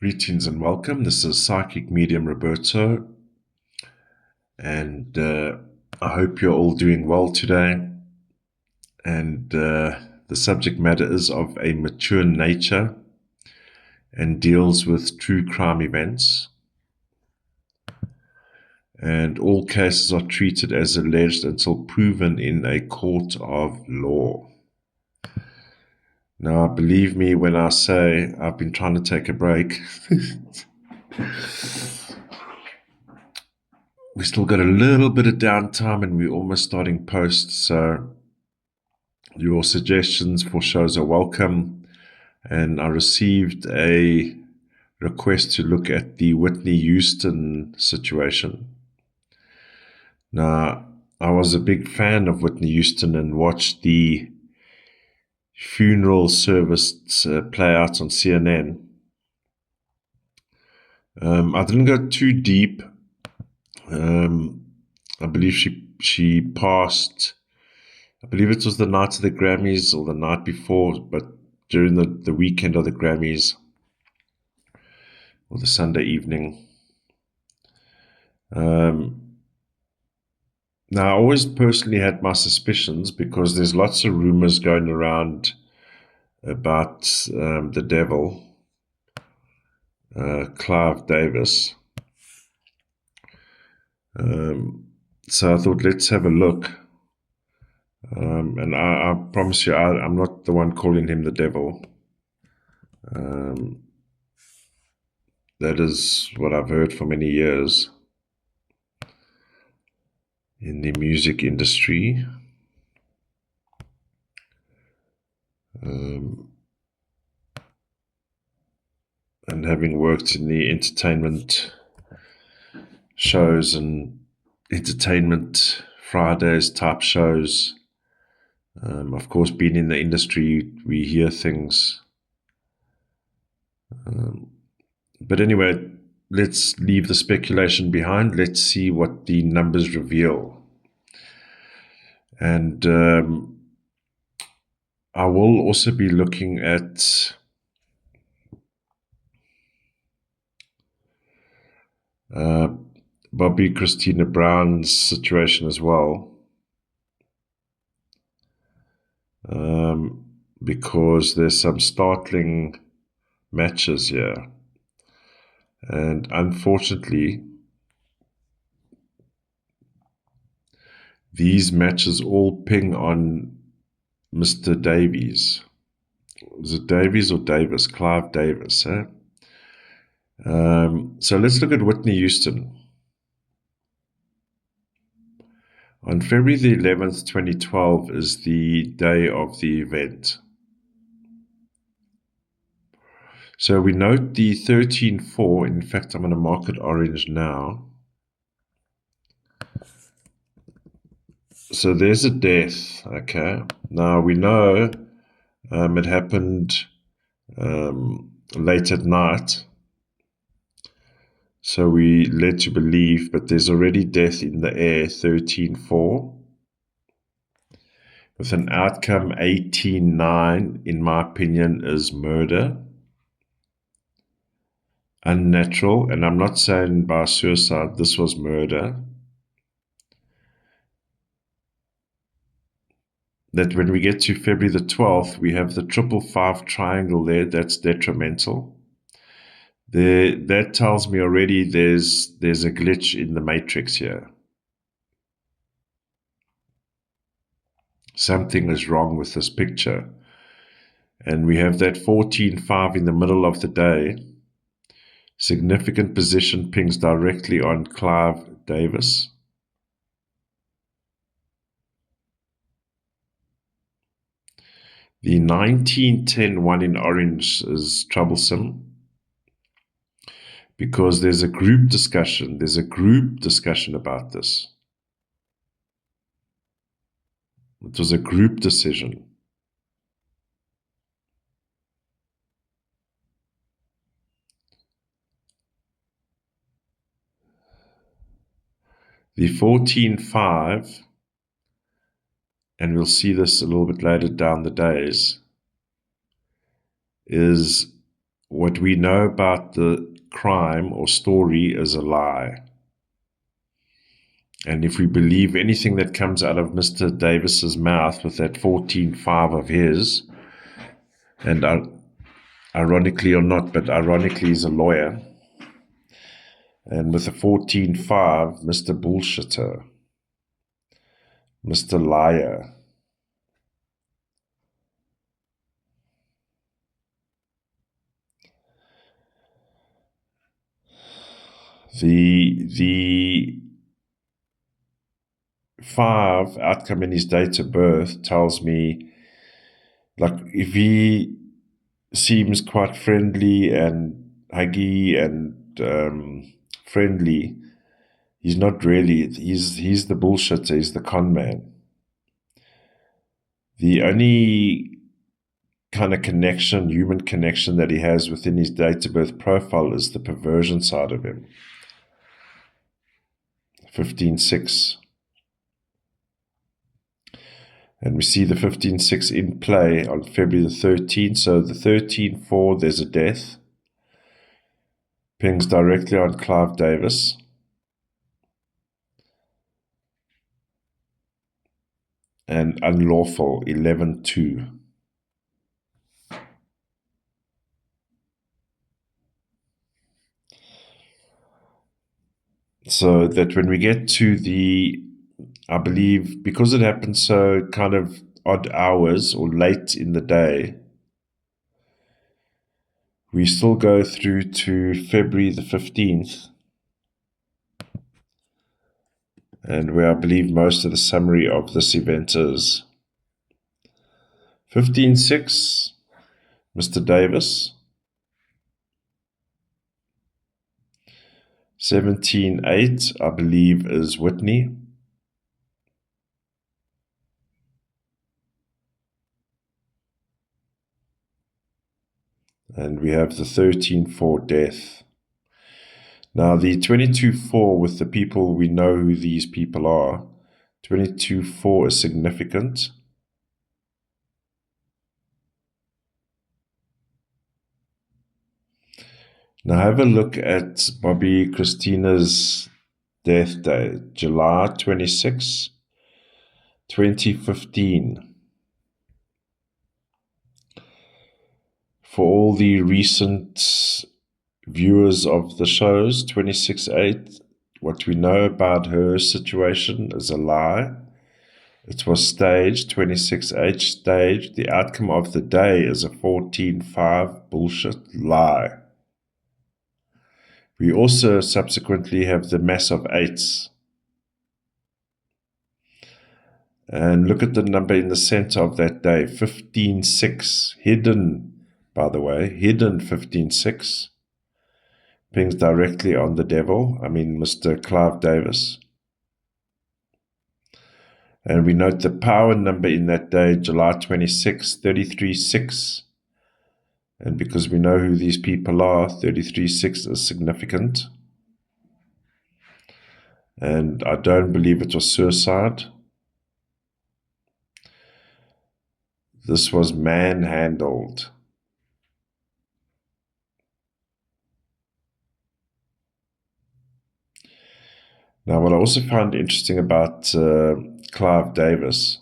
Greetings and welcome. This is Psychic Medium Roberto, and I hope you're all doing well today. And the subject matter is of a mature nature and deals with true crime events. And all cases are treated as alleged until proven in a court of law. Now, believe me when I say I've been trying to take a break. We still got a little bit of downtime and we're almost starting post, so your suggestions for shows are welcome. And I received a request to look at the Whitney Houston situation. Now, I was a big fan of Whitney Houston and watched the funeral service play out on CNN. I didn't go too deep. I believe she passed, I believe it was the night of the Grammys or the night before, but during the weekend of the Grammys or the Sunday evening. Now, I always personally had my suspicions because there's lots of rumors going around about the devil, Clive Davis. So I thought, let's have a look. And I promise you, I'm not the one calling him the devil. That is what I've heard for many years in the music industry. And having worked in the entertainment shows and entertainment Fridays type shows, of course, being in the industry, we hear things. But anyway, let's leave the speculation behind. Let's see what the numbers reveal. And I will also be looking at Bobbi, Kristina Brown's situation as well. Because there's some startling matches here. And unfortunately, these matches all ping on Mr. Davies. Is it Davies or Davis? Clive Davis, eh? So let's look at Whitney Houston. On February the 11th, 2012 is the day of the event. So we note the 13-4. In fact, I'm going to mark it orange now. So there's a death, okay. Now we know it happened late at night. So we led to believe, but there's already death in the air, 13-4. With an outcome 18-9, in my opinion, is murder. Unnatural, and I'm not saying by suicide, this was murder. That when we get to February the 12th, we have the 555 triangle there, that's detrimental. That tells me already there's a glitch in the matrix here. Something is wrong with this picture. And we have that 14-5 in the middle of the day. Significant position pings directly on Clive Davis. The 19-10 one in orange is troublesome because there's a group discussion. There's a group discussion about this. It was a group decision. The 14-5, and we'll see this a little bit later down the days, is what we know about the crime or story is a lie. And if we believe anything that comes out of Mr. Davis's mouth with that 14.5 of his, and ironically or not, but ironically he's a lawyer, and with a 14.5, Mr. Bullshitter, Mr. Liar, the 5 outcome in his date of birth tells me, like, if he seems quite friendly and huggy and friendly, he's not really. He's the bullshitter. He's the con man. The only kind of connection, human connection that he has within his date of birth profile is the perversion side of him. 15.6. And we see the 15.6 in play on February the 13th. So the 13.4, there's a death. Pings directly on Clive Davis. And unlawful, 11.2. So that when we get to the, I believe, because it happened so kind of odd hours or late in the day, we still go through to February the 15th, and where I believe most of the summary of this event is. 15.6, Mr. Davis. 17.8, I believe, is Whitney. And we have the 13.4 death. Now, the 22.4 with the people, we know who these people are. 22.4 is significant. Now, have a look at Bobbi Kristina's death day, July 26, 2015. For all the recent viewers of the shows, 26.8, what we know about her situation is a lie. It was staged, 26.8 staged. The outcome of the day is a 14.5 bullshit lie. We also subsequently have the mass of 8s. And look at the number in the center of that day, 15.6, hidden, by the way, hidden 15.6, pings directly on the devil, Mr. Clive Davis. And we note the power number in that day, July 26, 33.6. And because we know who these people are, 33.6 is significant. And I don't believe it was suicide. This was manhandled. Now, what I also found interesting about Clive Davis,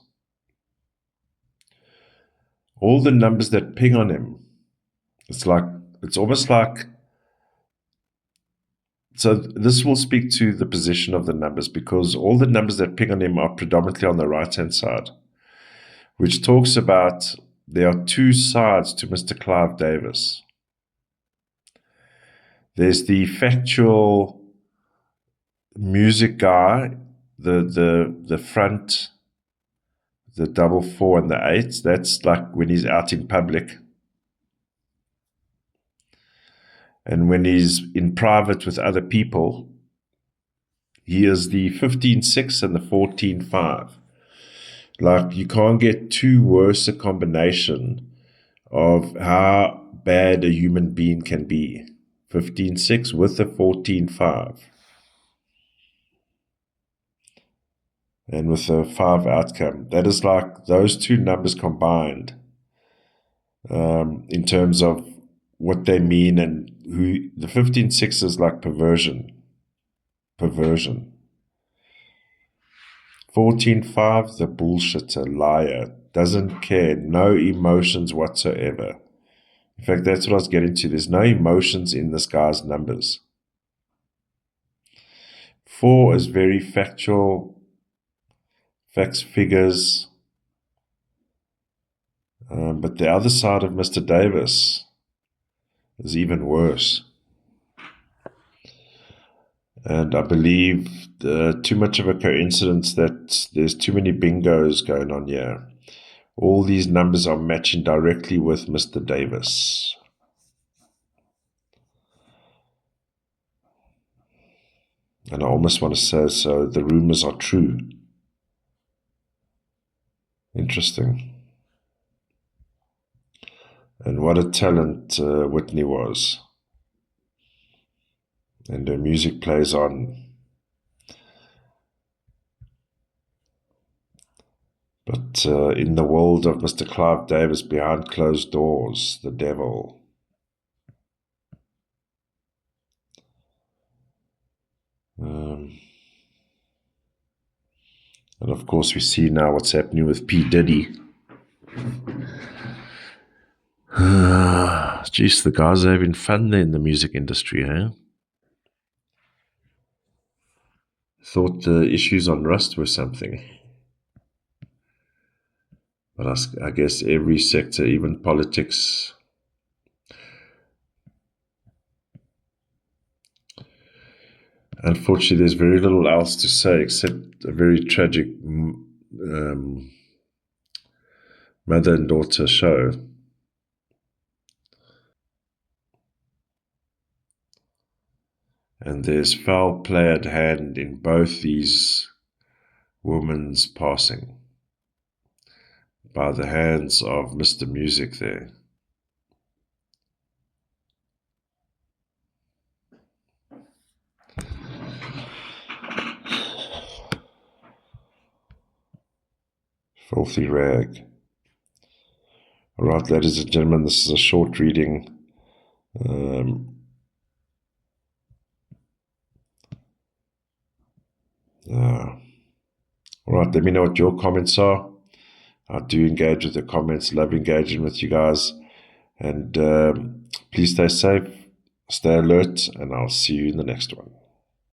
all the numbers that ping on him, it's almost like, so this will speak to the position of the numbers, because all the numbers that ping on him are predominantly on the right-hand side, which talks about there are two sides to Mr. Clive Davis. There's the factual music guy, the front, the 4 and the 8. That's like when he's out in public. And when he's in private with other people, he is the 15.6 and the 14.5. Like, you can't get too worse a combination of how bad a human being can be. 15.6 with the 14.5. And with a 5 outcome. That is like those two numbers combined in terms of what they mean, and who the 15-6 is like perversion. 14-5, the bullshitter, liar, doesn't care, no emotions whatsoever. In fact, that's what I was getting to. There's no emotions in this guy's numbers. 4 is very factual, facts, figures. But the other side of Mr. Davis is even worse. And I believe too much of a coincidence that there's too many bingos going on here. All these numbers are matching directly with Mr. Davis. And I almost want to say, so the rumors are true. Interesting. And what a talent Whitney was. And her music plays on. But in the world of Mr. Clive Davis, behind closed doors, the devil. And of course we see now what's happening with P. Diddy. Jeez, the guys are having fun there in the music industry, eh? Thought the issues on Rust were something. But I guess every sector, even politics, unfortunately, there's very little else to say except a very tragic mother and daughter show. And there's foul play at hand in both these women's passing by the hands of Mr. Music there. Filthy rag. All right, ladies and gentlemen, this is a short reading. All right, let me know what your comments are. I do engage with the comments, love engaging with you guys. And please stay safe, stay alert, and I'll see you in the next one.